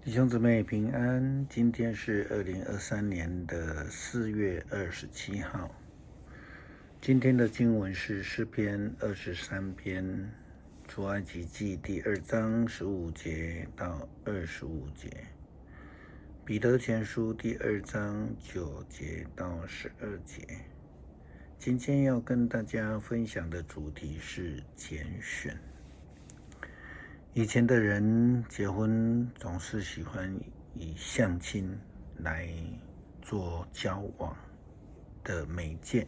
弟兄姊妹平安，今天是2023年的4月27号。今天的经文是诗篇23篇，出埃及记第2章15节到25节，彼得前书第2章9节到12节。今天要跟大家分享的主题是拣选。以前的人结婚总是喜欢以相亲来做交往的媒介，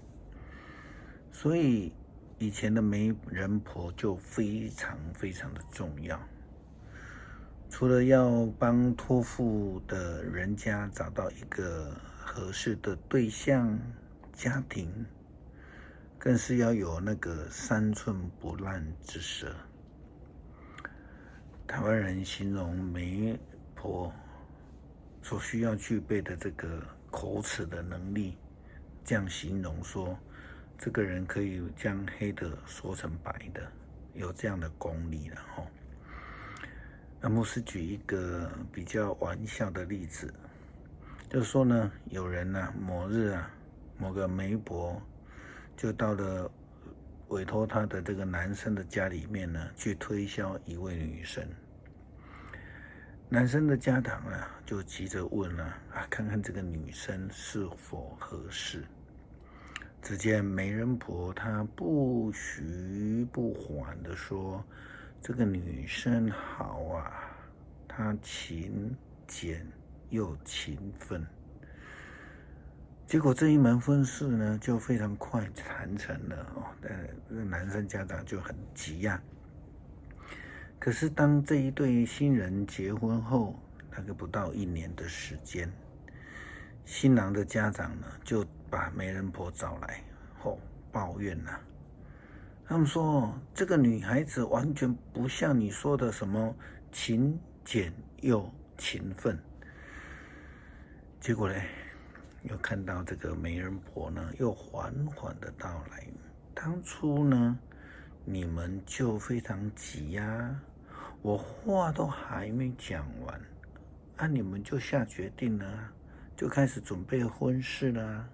所以以前的媒人婆就非常非常的重要。除了要帮托付的人家找到一个合适的对象家庭，更是要有那个3寸不烂之舌。台湾人形容媒婆所需要具备的这个口齿的能力，这样形容说，这个人可以将黑的说成白的，有这样的功力了哈。那牧师举一个比较玩笑的例子，就是说呢，有人某日某个媒婆就到了委托他的这个男生的家里面去推销一位女生。男生的家长就急着问看看这个女生是否合适。只见媒人婆她不徐不缓地说，这个女生好她勤俭又勤奋。结果这一门婚事就非常快谈成了那男生家长就很急可是当这一对新人结婚后，大概不到1年的时间，新郎的家长就把媒人婆找来后抱怨他们说，这个女孩子完全不像你说的什么勤俭又勤奋。结果又看到这个媒人婆又缓缓的到来。当初你们就非常急我话都还没讲完你们就下决定了就开始准备婚事了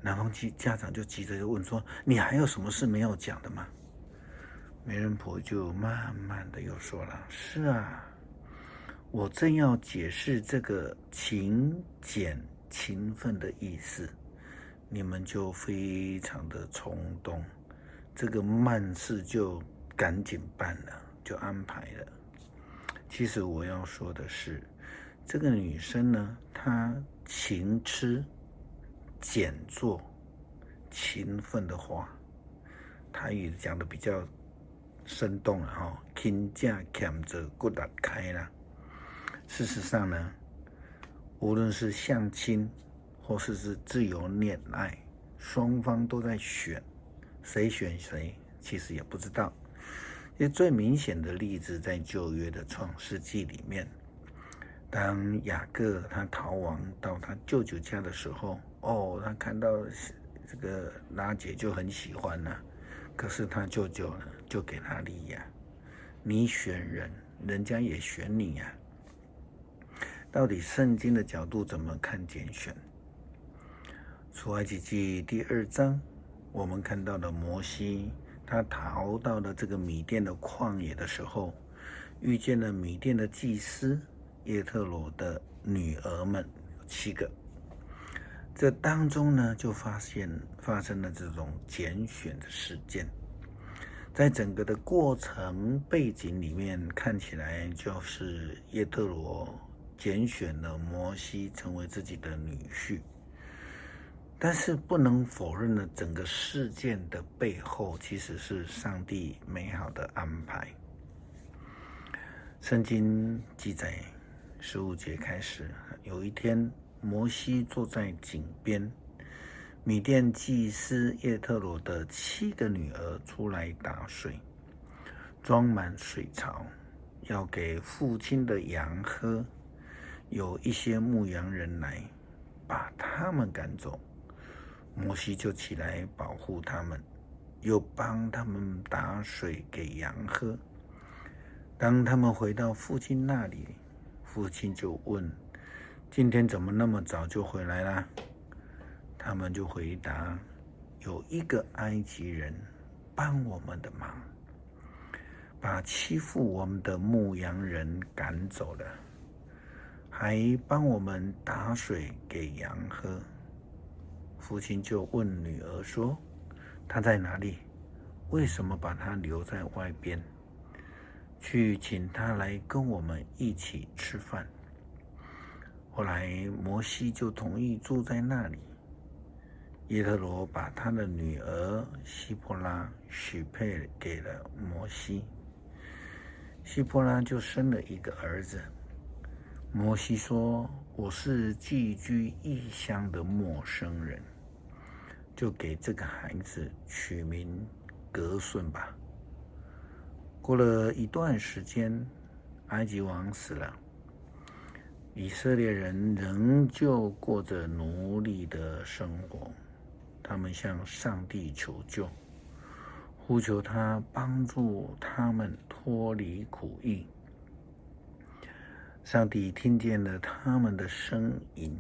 男方家长就急着问说，你还有什么事没有讲的吗？媒人婆就慢慢的又说了，是我正要解释这个勤俭勤奋的意思，你们就非常的冲动，这个慢事就赶紧办了，就安排了。其实我要说的是，这个女生她勤吃俭做勤奋的话，台语讲的比较生动了勤俭俭做骨力开啦。事实上无论是相亲或是自由恋爱，双方都在选，谁选谁其实也不知道。因为最明显的例子在旧约的创世纪里面，当雅各他逃亡到他舅舅家的时候，他看到这个拉结就很喜欢可是他舅舅就给他利亚，你选人，人家也选你到底圣经的角度怎么看拣选？出埃及记第2章，我们看到了摩西，他逃到了这个米甸的旷野的时候，遇见了米甸的祭司叶特罗的女儿们7个。这当中就发生了这种拣选的事件。在整个的过程背景里面，看起来就是叶特罗拣选了摩西成为自己的女婿，但是不能否认了整个事件的背后其实是上帝美好的安排。圣经记载15节开始，有一天摩西坐在井边，米甸祭司叶特罗的7个女儿出来打水，装满水槽，要给父亲的羊喝。有一些牧羊人来把他们赶走，摩西就起来保护他们，又帮他们打水给羊喝。当他们回到父亲那里，父亲就问：今天怎么那么早就回来啦？他们就回答：有一个埃及人帮我们的忙，把欺负我们的牧羊人赶走了，还帮我们打水给羊喝。父亲就问女儿说：他在哪里？为什么把他留在外边？去请他来跟我们一起吃饭。后来摩西就同意住在那里。耶特罗把他的女儿希波拉许配给了摩西，希波拉就生了一个儿子。摩西说：我是寄居异乡的陌生人，就给这个孩子取名革舜吧。过了一段时间，埃及王死了，以色列人仍旧过着奴隶的生活。他们向上帝求救，呼求他帮助他们脱离苦役。上帝听见了他们的呻吟，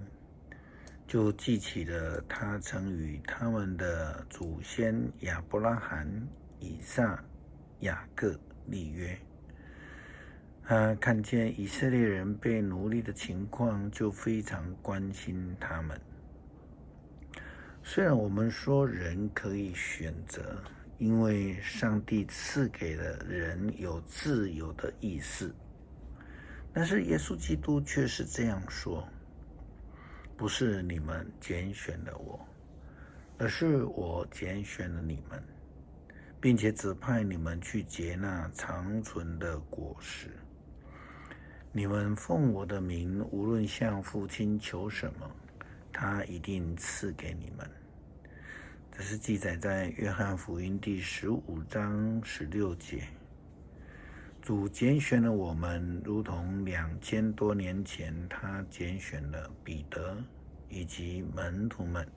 就记起了他曾与他们的祖先亚伯拉罕、以撒、雅各立约。他看见以色列人被奴隶的情况，就非常关心他们。虽然我们说人可以选择，因为上帝赐给了人有自由的意识，但是耶稣基督却是这样说：不是你们拣选了我，而是我拣选了你们，并且指派你们去结那长存的果实。你们奉我的名，无论向父亲求什么，他一定赐给你们。这是记载在约翰福音第15章16节。主拣选了我们，如同2000多年前他拣选了彼得以及门徒们，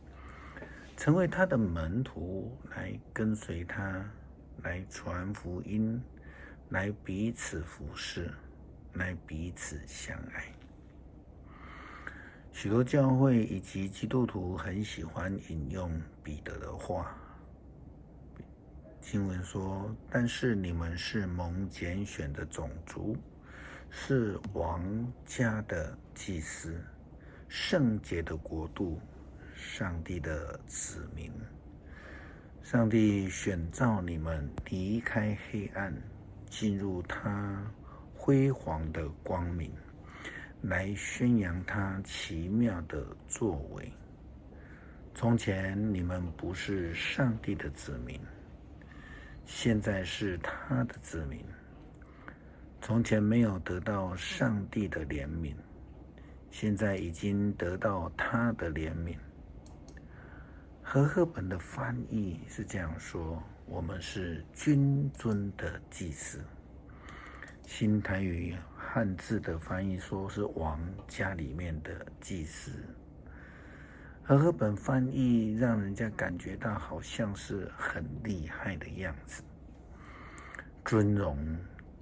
成为他的门徒，来跟随他，来传福音，来彼此服侍，来彼此相爱。许多教会以及基督徒很喜欢引用彼得的话。经文说：但是你们是蒙拣选的种族，是王家的祭司，圣洁的国度，上帝的子民。上帝选召你们离开黑暗，进入他辉煌的光明，来宣扬他奇妙的作为。从前你们不是上帝的子民，现在是他的子民。从前没有得到上帝的怜悯，现在已经得到他的怜悯。和合本的翻译是这样说：我们是君尊的祭司。新台语汉字的翻译说是王家里面的祭司。和合本翻译让人家感觉到好像是很厉害的样子，尊荣，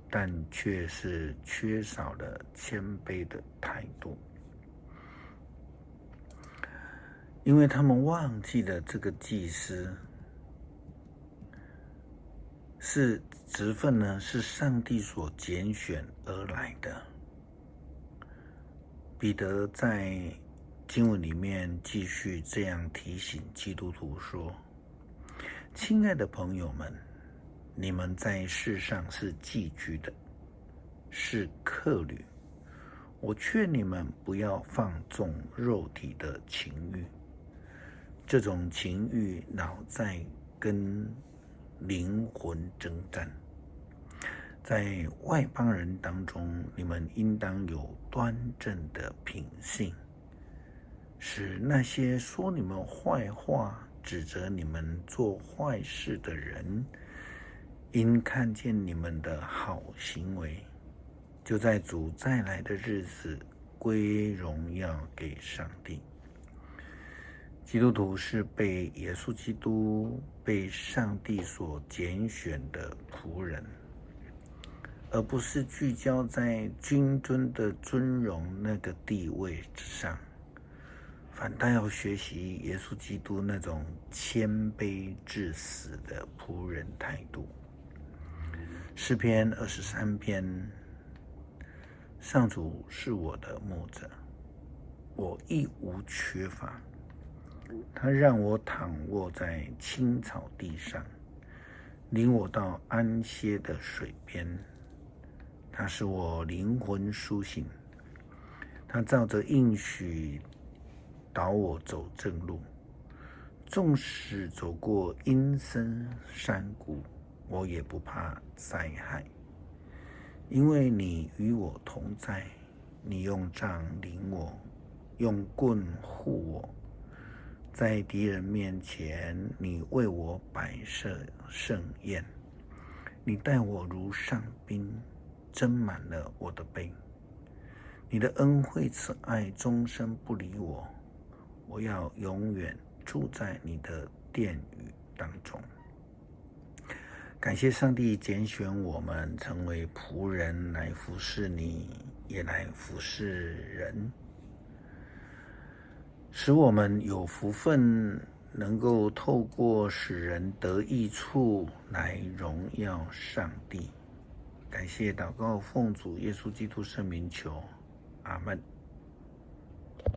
但却是缺少了谦卑的态度。因为他们忘记了这个祭司是职分呢，是上帝所拣选而来的。彼得在经文里面继续这样提醒基督徒说：亲爱的朋友们，你们在世上是寄居的，是客旅。我劝你们不要放纵肉体的情欲，这种情欲老在跟灵魂征战。在外邦人当中，你们应当有端正的品性，使那些说你们坏话、指责你们做坏事的人，因看见你们的好行为，就在主再来的日子归荣耀给上帝。基督徒是被耶稣基督、被上帝所拣选的仆人，而不是聚焦在君尊的尊荣那个地位之上，反倒要学习耶稣基督那种谦卑至死的仆人态度。诗篇23篇，上主是我的牧者，我一无缺乏。他让我躺卧在青草地上，领我到安歇的水边。他使我灵魂苏醒，他照着应许导我走正路。纵使走过阴森山谷，我也不怕灾害，因为你与我同在。你用杖领我，用棍护我。在敌人面前，你为我摆设盛宴。你待我如上宾，斟满了我的杯。你的恩惠慈爱终身不离我，我要永远住在你的殿宇当中。感谢上帝拣选我们成为仆人，来服侍你，也来服侍人，使我们有福分，能够透过使人得益处来荣耀上帝。感谢祷告，奉主耶稣基督圣名求，阿们。